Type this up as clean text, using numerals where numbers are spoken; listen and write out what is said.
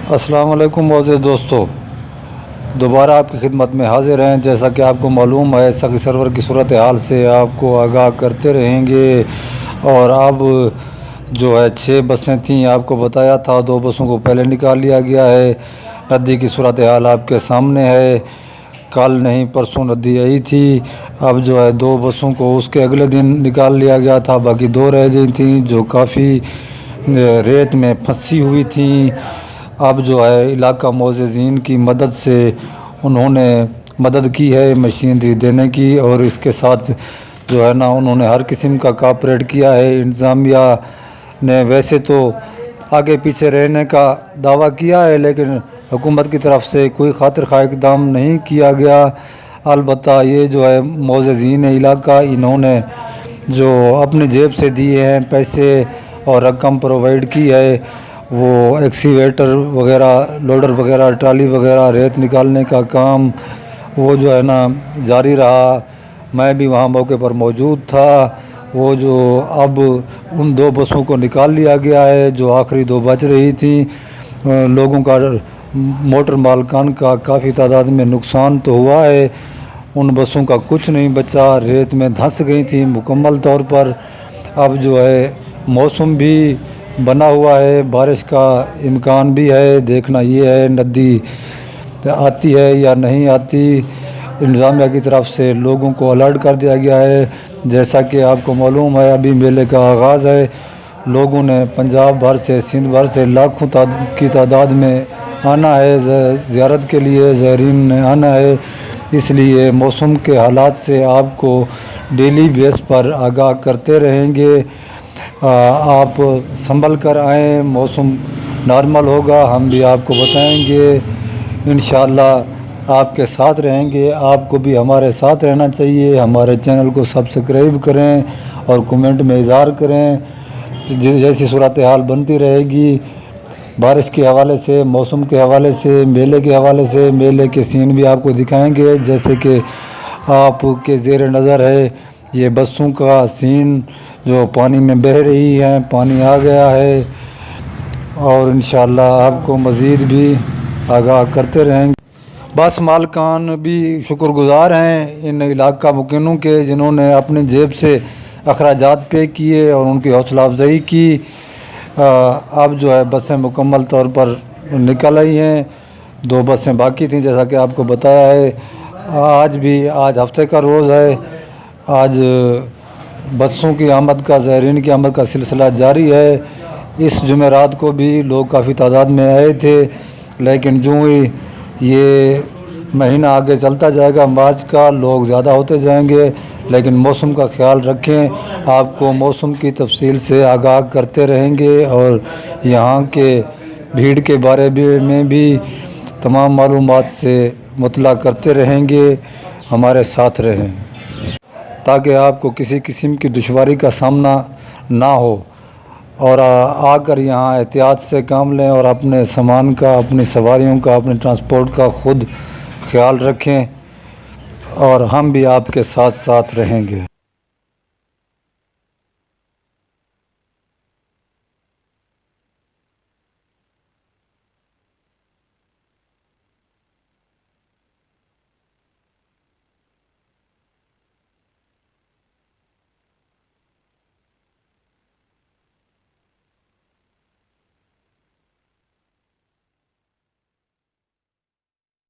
السلام علیکم معزز دوستو، دوبارہ آپ کی خدمت میں حاضر ہیں۔ جیسا کہ آپ کو معلوم ہے، سخی سرور کی صورتحال سے آپ کو آگاہ کرتے رہیں گے۔ اور اب جو ہے 6 بسیں تھیں، آپ کو بتایا تھا 2 بسوں کو پہلے نکال لیا گیا ہے۔ ندی کی صورتحال آپ کے سامنے ہے۔ کل نہیں پرسوں ندی آئی تھی، اب جو ہے 2 بسوں کو اس کے اگلے دن نکال لیا گیا تھا، باقی 2 رہ گئی تھیں جو کافی ریت میں پھنسی ہوئی تھیں۔ اب جو ہے علاقہ معززین کی مدد سے انہوں نے مدد کی ہے مشینری دینے کی، اور اس کے ساتھ جو ہے نا انہوں نے ہر قسم کا کاپریٹ کیا ہے۔ انتظامیہ نے ویسے تو آگے پیچھے رہنے کا دعویٰ کیا ہے، لیکن حکومت کی طرف سے کوئی خاطر خواہ اقدام نہیں کیا گیا۔ البتہ یہ جو ہے معززین علاقہ، انہوں نے جو اپنی جیب سے دیے ہیں پیسے اور رقم پرووائڈ کی ہے، وہ ایکسیویٹر وغیرہ، لوڈر وغیرہ، ٹرالی وغیرہ، ریت نکالنے کا کام وہ جو ہے نا جاری رہا۔ میں بھی وہاں موقع پر موجود تھا۔ وہ جو اب ان 2 بسوں کو نکال لیا گیا ہے، جو آخری 2 بچ رہی تھیں۔ لوگوں کا، موٹر مالکان کا کافی تعداد میں نقصان تو ہوا ہے، ان بسوں کا کچھ نہیں بچا، ریت میں دھنس گئی تھیں مکمل طور پر۔ اب جو ہے موسم بھی بنا ہوا ہے، بارش کا امکان بھی ہے، دیکھنا یہ ہے ندی آتی ہے یا نہیں آتی۔ انتظامیہ کی طرف سے لوگوں کو الرٹ کر دیا گیا ہے۔ جیسا کہ آپ کو معلوم ہے، ابھی میلے کا آغاز ہے، لوگوں نے پنجاب بھر سے، سندھ بھر سے لاکھوں کی تعداد میں آنا ہے زیارت کے لیے، زائرین نے آنا ہے۔ اس لیے موسم کے حالات سے آپ کو ڈیلی بیس پر آگاہ کرتے رہیں گے۔ آپ سنبھل کر آئیں، موسم نارمل ہوگا، ہم بھی آپ کو بتائیں گے، انشاءاللہ آپ کے ساتھ رہیں گے۔ آپ کو بھی ہمارے ساتھ رہنا چاہیے۔ ہمارے چینل کو سبسکرائب کریں اور کومنٹ میں اظہار کریں۔ جیسی صورتحال بنتی رہے گی، بارش کے حوالے سے، موسم کے حوالے سے، میلے کے حوالے سے، میلے کے سین بھی آپ کو دکھائیں گے۔ جیسے کہ آپ کے زیر نظر ہے یہ بسوں کا سین جو پانی میں بہہ رہی ہیں، پانی آ گیا ہے، اور انشاءاللہ آپ کو مزید بھی آگاہ کرتے رہیں گے۔ بس مالکان بھی شکر گزار ہیں ان علاقہ مکینوں کے، جنہوں نے اپنی جیب سے اخراجات پے کیے اور ان کی حوصلہ افزائی کی۔ اب جو ہے بسیں مکمل طور پر نکل آئی ہیں، 2 بسیں باقی تھیں جیسا کہ آپ کو بتایا ہے۔ آج ہفتے کا روز ہے، آج بسوں کی آمد کا، زائرین کی آمد کا سلسلہ جاری ہے۔ اس جمعرات کو بھی لوگ کافی تعداد میں آئے تھے، لیکن جو ہی یہ مہینہ آگے چلتا جائے گا مارچ کا، لوگ زیادہ ہوتے جائیں گے، لیکن موسم کا خیال رکھیں۔ آپ کو موسم کی تفصیل سے آگاہ کرتے رہیں گے، اور یہاں کے بھیڑ کے بارے میں بھی تمام معلومات سے مطلع کرتے رہیں گے۔ ہمارے ساتھ رہیں تاکہ آپ کو کسی قسم کی دشواری کا سامنا نہ ہو، اور آ کر یہاں احتیاط سے کام لیں، اور اپنے سامان کا، اپنی سواریوں کا، اپنے ٹرانسپورٹ کا خود خیال رکھیں، اور ہم بھی آپ کے ساتھ رہیں گے۔